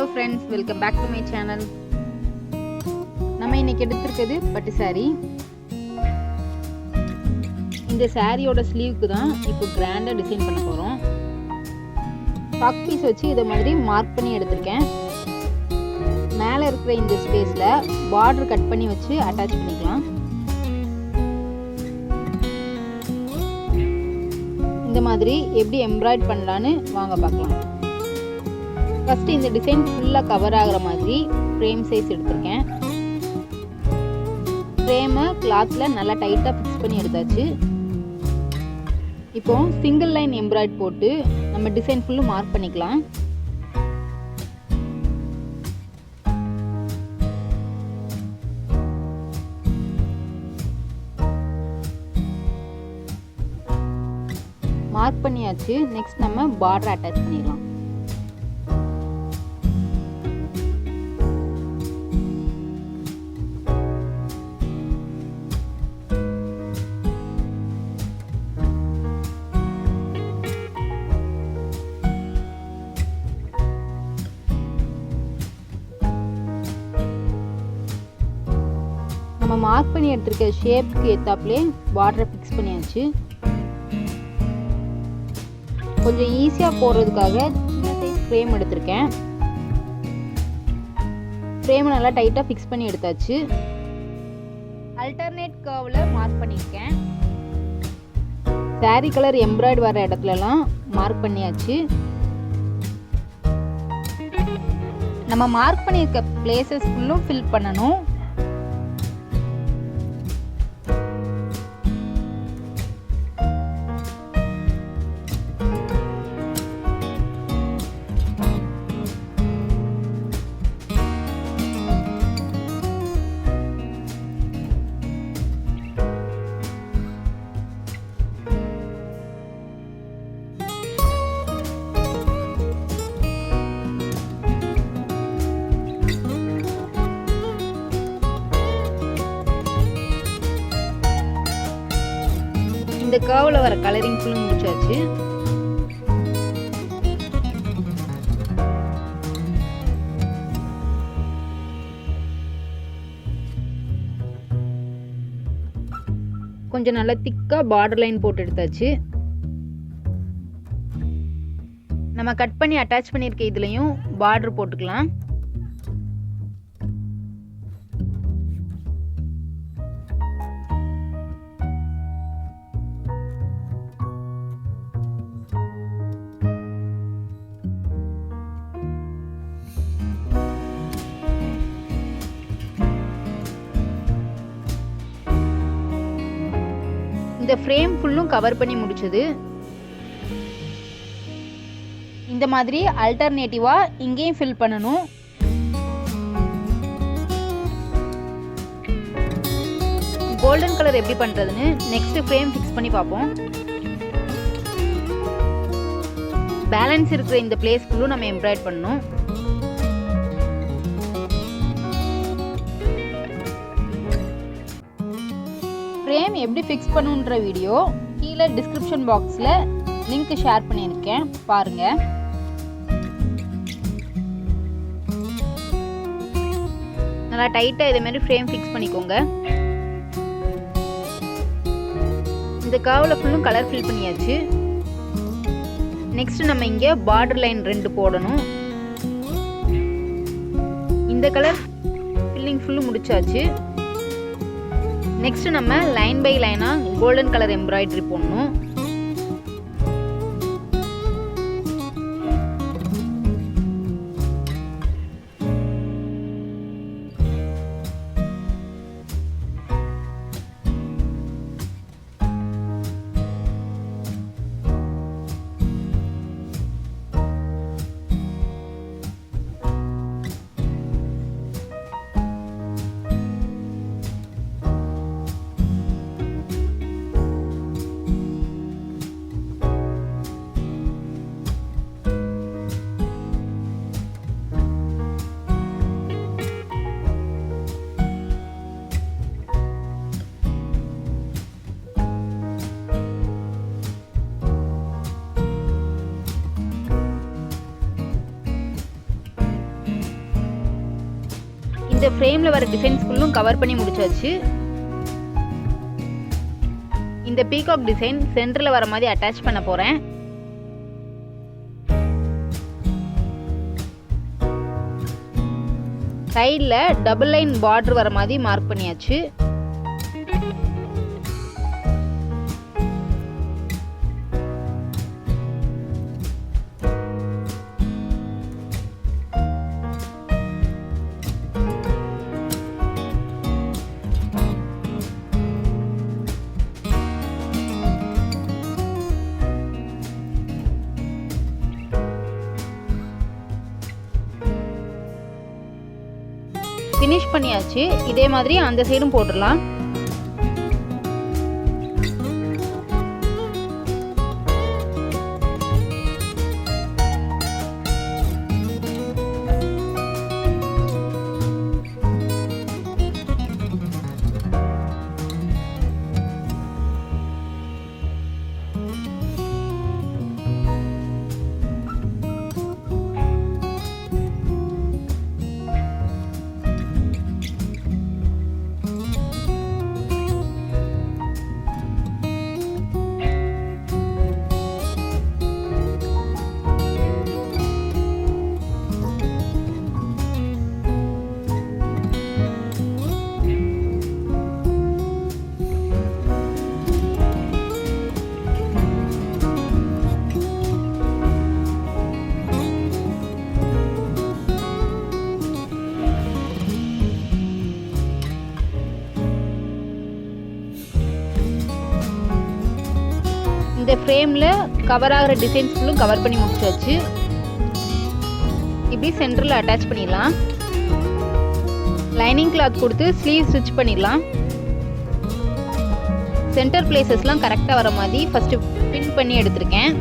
Hello friends, welcome back to my channel. நம்ம இன்னைக்கு எடுத்துக்கிறது பட்டு saree. இந்த சாரியோட ஸ்லீவ்க்கு தான் இப்போ கிராண்டா டிசைன் பண்ண போறோம். டாக் பீஸ் வச்சு இத மாதிரி மார்க் பண்ணி எடுத்துர்க்கேன். மேலே இருக்கிற இந்த ஸ்பேஸ்ல border கட் பண்ணி வச்சு அட்டாச் பண்ணிக்கலாம். இந்த மாதிரி எப்படி எம்ப்ராய்டரி பண்ணலாம்னு வாங்க பார்க்கலாம். ஃபர்ஸ்ட் இந்த டிசைன் ஃபுல்லா கவர் ஆகுற மாதிரி ஃப்ரேம் சைஸ் எடுத்துர்க்கேன். ஃப்ரேமை கிளாத்ல நல்லா டைட்டா ஃபிக்ஸ் பண்ணி எடுத்தாச்சு. இப்போ சிங்கிள் லைன் எம்ப்ராய்டரி போட்டு நம்ம டிசைன் ஃபுல்லா மார்க் பண்ணிக்கலாம். மார்க் பண்ணியாச்சு. நெக்ஸ்ட் நம்ம border அட்டாச் பண்ணிடலாம். நம்ம மார்க் பண்ணி எடுத்துருக்க ஷேப்க்கு ஏத்தாப்லே border ஃபிக்ஸ் பண்ணியாச்சு. கொஞ்சம் ஈஸியா போறதுக்காக சின்ன சைஸ் ஃப்ரேம் எடுத்துர்க்கேன். ஃப்ரேம் நல்லா டைட்டா ஃபிக்ஸ் பண்ணி எடுத்தாச்சு. அல்டர்னேட் கர்வ்ல மார்க் பண்ணிருக்கேன். saree கலர் எம்ப்ராய்டரி வர இடத்துலலாம் மார்க் பண்ணியாச்சு. நம்ம மார்க் பண்ணிருக்க பிளேसेस ஃபுல்லும் ஃபில் பண்ணனும். இந்த கர்வ்ல வர கலரிங் ஃபுல்லா முடிச்சாச்சு. கொஞ்சம் நல்லா திக்கா border லைன் போட்டு எடுத்தாச்சு. நம்ம கட் பண்ணி அட்டாச் பண்ணிருக்க இதுலயும் border போட்டுக்கலாம். இந்த ஃப்ரேம் ஃபுல்லும் கவர் பண்ணி முடிச்சது. இந்த மாதிரி ஆல்டர்னேட்டிவா இங்கேயும் ஃபில் பண்ணனும். கோல்டன் கலர் எப்படி பண்றதுன்னு நெக்ஸ்ட் ஃப்ரேம் ஃபிக்ஸ் பண்ணி பாப்போம். பேலன்ஸ் இருக்கிற இந்த பிளேஸ் ஃபுல்லும் நம்ம எம்ப்ராய்டரி பண்ணனும். ஃப்ரேம் எப்படி ஃபிக்ஸ் பண்ணுன்ற வீடியோ கீழே டிஸ்கிரிப்ஷன் பாக்ஸ்ல லிங்க் ஷேர் பண்ணியிருக்கேன், பாருங்க. நல்லா டைட்டா இதே மாதிரி ஃப்ரேம் ஃபிக்ஸ் பண்ணிக்கோங்க. இந்த கர்வ்ல ஃபுல்லும் கலர் ஃபில் பண்ணியாச்சு. நெக்ஸ்ட் நம்ம இங்க border லைன் 2 போடணும். இந்த கலர் ஃபில்லிங் ஃபுல்லு முடிச்சாச்சு. நெக்ஸ்ட் நம்ம லைன் பை லைனா கோல்டன் கலர் எம்ப்ராய்டரி போடணும். இந்த ஃப்ரேம்ல வர டிசைன்ஸ் ஃபுல்லும் கவர் பண்ணி முடிச்சாச்சு. இந்த பீகாக் டிசைன் சென்டர்ல வர மாதிரி அட்டாச் பண்ண போறேன். சைடுல டபுள் லைன் பார்டர் வர மாதிரி மார்க் பண்ணியாச்சு. ஃபினிஷ் பண்ணியாச்சு. இதே மாதிரி அந்த சைடும் போட்டுடலாம். இந்த ஃப்ரேம்ல கவர் ஆகிற டிசைன்ஸ் ஃபுல்லும் கவர் பண்ணி முடிச்சாச்சு. இப்படி சென்டரில் அட்டாச் பண்ணிடலாம். லைனிங் கிளாத் கொடுத்து ஸ்லீவ் ஸ்டிச் பண்ணிடலாம். சென்டர் பிளேசஸ்லாம் கரெக்டாக வர மாதிரி ஃபர்ஸ்ட் பின் பண்ணி எடுத்திருக்கேன்.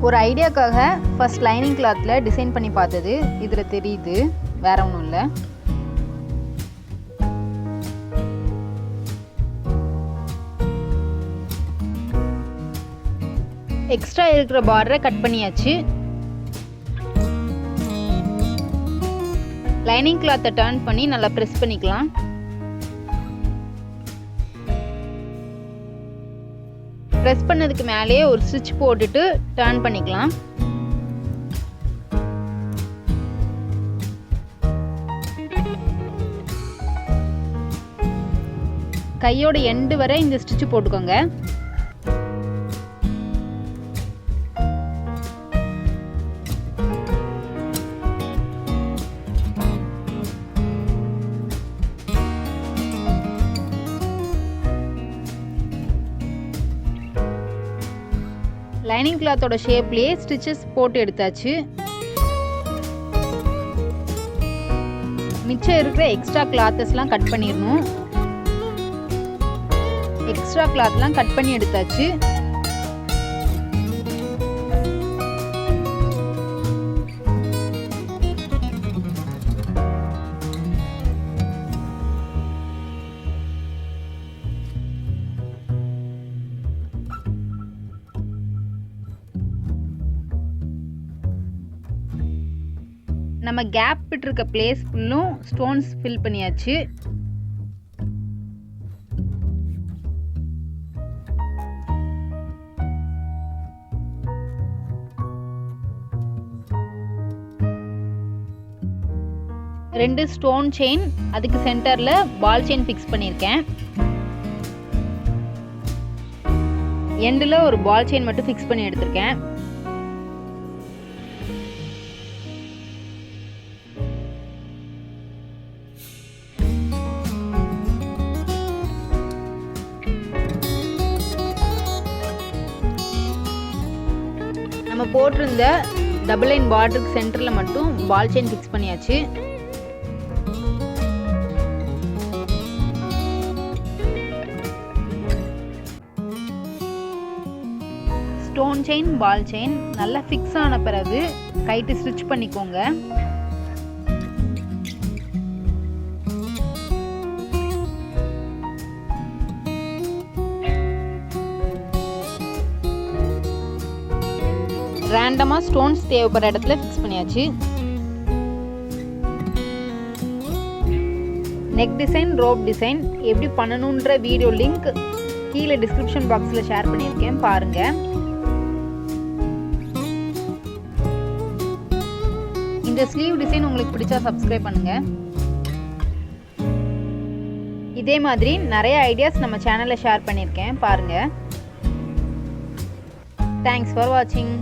ஒரு ஐடியாக்காக ஃபர்ஸ்ட் லைனிங் கிளாத்தில் டிசைன் பண்ணி பார்த்தது இதில் தெரியுது, வேற ஒன்றும் இல்லை. எக்ஸ்ட்ரா இருக்கிற பார்டரை கட் பண்ணியாச்சு. லைனிங் கிளாத்தை டர்ன் பண்ணி நல்லா ப்ரெஸ் பண்ணிக்கலாம். ப்ரெஸ் பண்ணதுக்கு மேலேயே ஒரு ஸ்டிச் போட்டுட்டு டர்ன் பண்ணிக்கலாம். கையோட எண்டு வரை இந்த ஸ்டிச் போட்டுக்கோங்க. லைனிங் கிளாத்தோட ஷேப்லயே ஸ்டிச்சஸ் போட்டு எடுத்தாச்சு. மிச்சம் இருக்கிற எக்ஸ்ட்ரா கிளாத்தஸ்லாம் கட் பண்ணிடணும். எக்ஸ்ட்ரா கிளாத்லாம் கட் பண்ணி எடுத்தாச்சு. நம்ம கேப் விட்டுருக்க பிளேஸ் ஃபுல்லும் ஸ்டோன்ஸ் ஃபில் பண்ணியாச்சு. ரெண்டு ஸ்டோன் செயின், அதுக்கு சென்டர்ல பால் செயின் ஃபிக்ஸ் பண்ணியிருக்கேன். எண்டில் ஒரு பால் செயின் மட்டும் ஃபிக்ஸ் பண்ணி எடுத்திருக்கேன். நம்ம போட்டிருந்த டபுள் லைன் பார்டருக்கு சென்டரில் மட்டும் பால் செயின் ஃபிக்ஸ் பண்ணியாச்சு. ஸ்டோன் செயின் பால் செயின் நல்லா ஃபிக்ஸ் ஆன பிறகு கைட்டு ஸ்டிச் பண்ணிக்கோங்க. ரேண்டமாக ஸ்டோன்ஸ் தேவைப்படுற இடத்துல ஃபிக்ஸ் பண்ணியாச்சு. நெக் டிசைன், ரோப் டிசைன் எப்படி பண்ணணுன்ற வீடியோ லிங்க் கீழே டிஸ்கிரிப்ஷன் பாக்ஸில் ஷேர் பண்ணியிருக்கேன், பாருங்கள். இந்த ஸ்லீவ் டிசைன் உங்களுக்கு பிடிச்சா சப்ஸ்கிரைப் பண்ணுங்கள். இதே மாதிரி நிறைய ஐடியாஸ் நம்ம சேனலில் ஷேர் பண்ணியிருக்கேன், பாருங்கள். தேங்க்ஸ் ஃபார் வாட்சிங்.